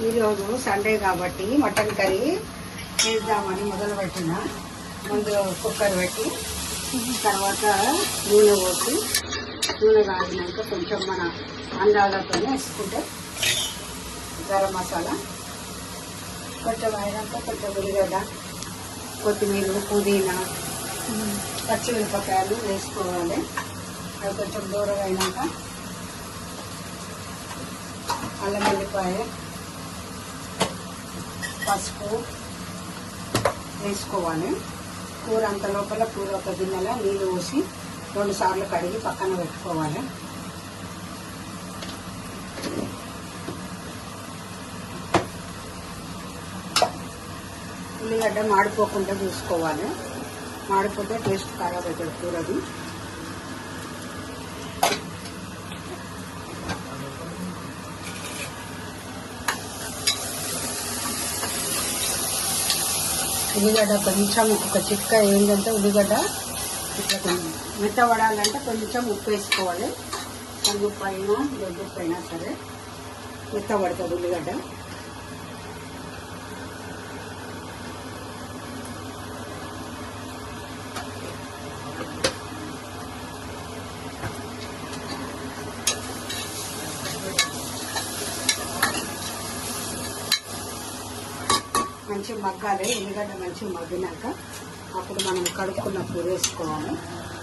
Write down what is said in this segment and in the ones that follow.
ఈరోజు సండే కాబట్టి mutton curry చేద్దామని మొదలుపెట్టిన. ముందు కుక్కర్ పెట్టి తర్వాత నూనె పోసి నూనె కాగినాక కొంచెం మన అందాలతోనే వేసుకుంటే గరం మసాలా కొంచెం అయినాక కొంచెం ఉల్లిగడ్డ, కొత్తిమీర, పుదీనా, పచ్చిమిరపకాయలు వేసుకోవాలి. అది కొంచెం దూరం అయినాక అల్లం వెల్లిపాయ, పసుపు వేసుకోవాలి. కూర అంత లోపల కూర ఒక గిన్నెలో నీళ్ళు పోసి 2 సార్లు కడిగి పక్కన పెట్టుకోవాలి. ఉల్లిగడ్డ మాడిపోకుండా చూసుకోవాలి. మాడిపోతే టేస్ట్ ఖరాబ్ అవుతుంది కూరది. ఉల్లిగడ్డ కొంచెం ఒక చిక్క ఏంటంటే ఉల్లిగడ్డ ఇట్లా మెత్తబడాలంటే కొంచెం ఉప్పు వేసుకోవాలి. ఉప్పు అయినా దొడ్డుప్పు అయినా సరే మెత్తబడుతుంది ఉల్లిగడ్డ. మంచి మగ్గాలి. ఉల్లిగడ్డ మంచి మగ్గినాక అప్పుడు మనం కడుక్కున్న కూర వేసుకోవాలి.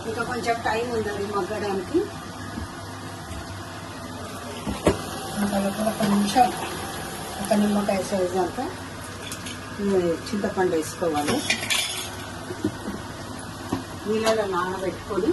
ఇంకా కొంచెం టైం ఉంటుంది మగ్గడానికి. ఇంకా లోపల కొంచెం ఒక నిమ్మకాయ సైజు అంతా చింతపండు వేసుకోవాలి. నీళ్ళలో నానబెట్టుకొని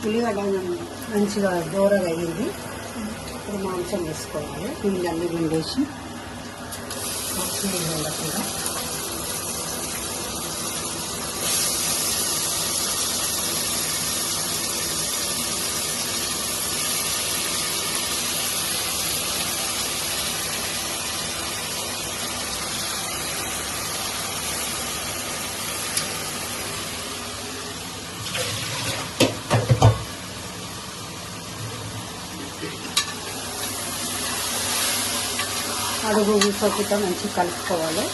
ఉల్లిగడ్డ మంచిగా దూరగా అయ్యింది. ఇప్పుడు మాంసం వేసుకోవాలి. నీళ్ళన్నీ పిండేసి కూడా అడుగు సొప్పుతో మంచిగా కలుపుకోవాలి.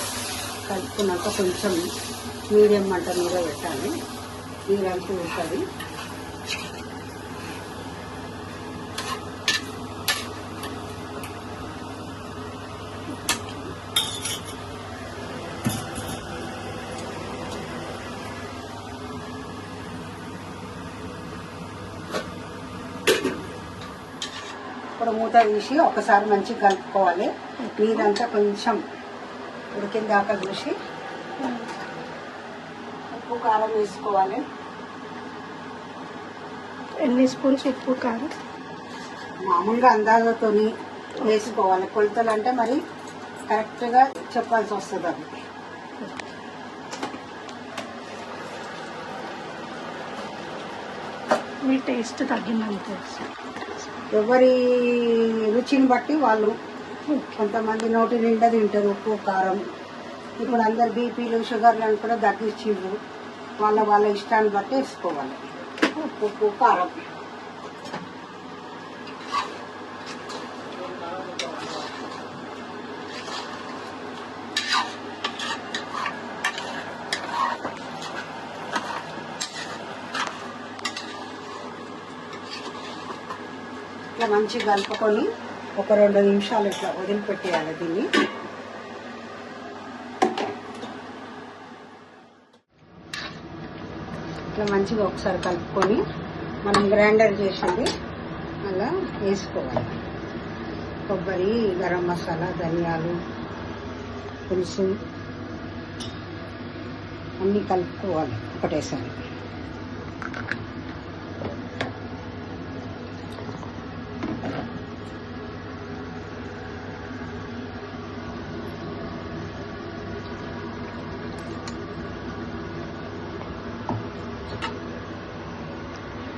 కలుపుకున్నాక కొంచెం మీడియం మంట మీద పెట్టాలి. నీరంతా ఉంటుంది. ఇప్పుడు మూత తీసి ఒకసారి మంచిగా కలుపుకోవాలి. నీరంతా కొంచెం ఉడికిన దాకా చూసి ఉప్పు కారం వేసుకోవాలి. ఎన్ని స్పూన్స్ ఉప్పు కారం? మామూలుగా అందాజతో వేసుకోవాలి. కొలతలు అంటే మరి కరెక్ట్గా చెప్పాల్సి వస్తుంది. అది మీ టేస్ట్ తగ్గిందంత. ఎవరి రుచిని బట్టి వాళ్ళు, కొంతమంది నోటి నిండా తింటారు ఉప్పు కారం. ఇప్పుడు అందరు బీపీలు షుగర్లను కూడా తగ్గించిండ్రు. వాళ్ళ ఇష్టాన్ని బట్టి వేసుకోవాలి ఉప్పు కారం. ఇట్లా మంచిగా కలుపుకొని ఒక 2 నిమిషాలు ఇట్లా వదిలిపెట్టేయాలి దీన్ని. ఇట్లా మంచిగా ఒకసారి కలుపుకొని మనం గ్రైండర్ చేసింది అలా వేసుకోవాలి. కొబ్బరి, గరం మసాలా, ధనియాలు, పులుసు అన్నీ కలుపుకోవాలి ఒకటేసారి.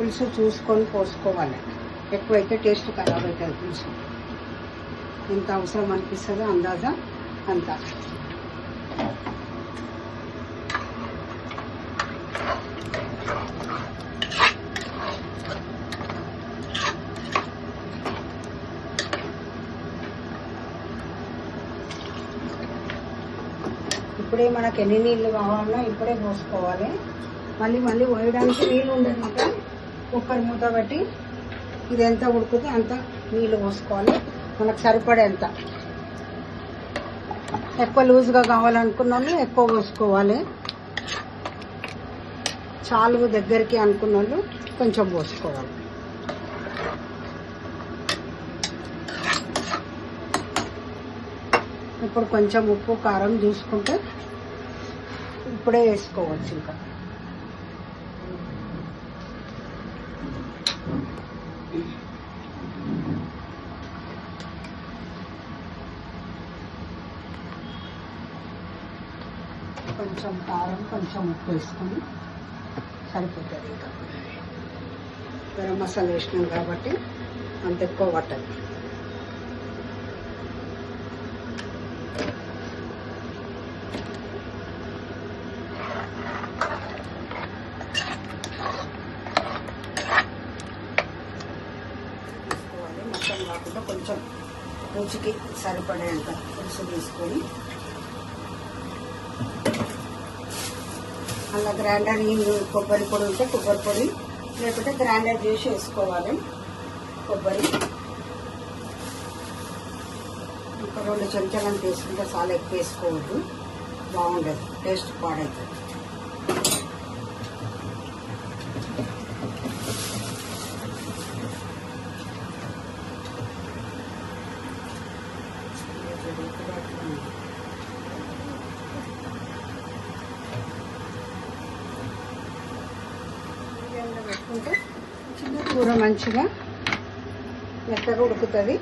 పులుసు చూసుకొని పోసుకోవాలి. ఎక్కువైతే టేస్ట్ ఖరాబ్ అవుతుంది పులుసు. ఎంత అవసరం అనిపిస్తుందో అందాజా అంత. ఇప్పుడే మనకు ఎన్ని నీళ్ళు కావాలన్నా ఇప్పుడే పోసుకోవాలి. మళ్ళీ మళ్ళీ పోయడానికి నీళ్ళు ఉండదు. ఇంకా కుక్కర్ మూత పెట్టి ఇది ఎంత ఉడుకుతే అంత నీళ్ళు పోసుకోవాలి. మనకు సరిపడేంత. ఎక్కువ లూజ్గా కావాలనుకున్న వాళ్ళు ఎక్కువ పోసుకోవాలి. చాలు దగ్గరికి అనుకున్న వాళ్ళు కొంచెం పోసుకోవాలి. ఇప్పుడు కొంచెం ఉప్పు కారం చూసుకుంటే ఇప్పుడే వేసుకోవచ్చు. ఇంకా కొంచెం కారం కొంచెం ఉప్పు వేసుకొని సరిపోతుంది. ఇంకా గరం మసాలా వేసినాం కాబట్టి అంత ఎక్కువ పట్టదు. మొత్తం కాకుండా కొంచెం రుచికి సరిపడేంత పులుసు తీసుకొని అలా గ్రైండర్ కొబ్బరి పొడి ఉంటే కొబ్బరి పొడి, లేకపోతే గ్రైండర్ చేసి వేసుకోవాలి. కొబ్బరి ఇంకా 2 చెంచాలను తీసుకుంటే చాలా ఎక్కువ వేసుకోవద్దు, బాగుండదు, టేస్ట్ పాడవుతుంది. పెట్టుకుంటే కూర మంచిగా మెత్తగా ఉడుకుతుంది.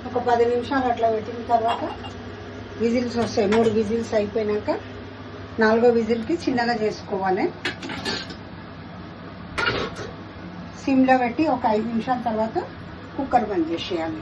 ఒక 10 నిమిషాలు అట్లా పెట్టిన తర్వాత విజిల్స్ వస్తాయి. 3 విజిల్స్ అయిపోయినాక 4వ విజిల్కి చిన్నగా చేసుకోవాలి. సిమ్లో పెట్టి ఒక 5 నిమిషాల తర్వాత కుక్కర్ బంద్ చేసేయాలి.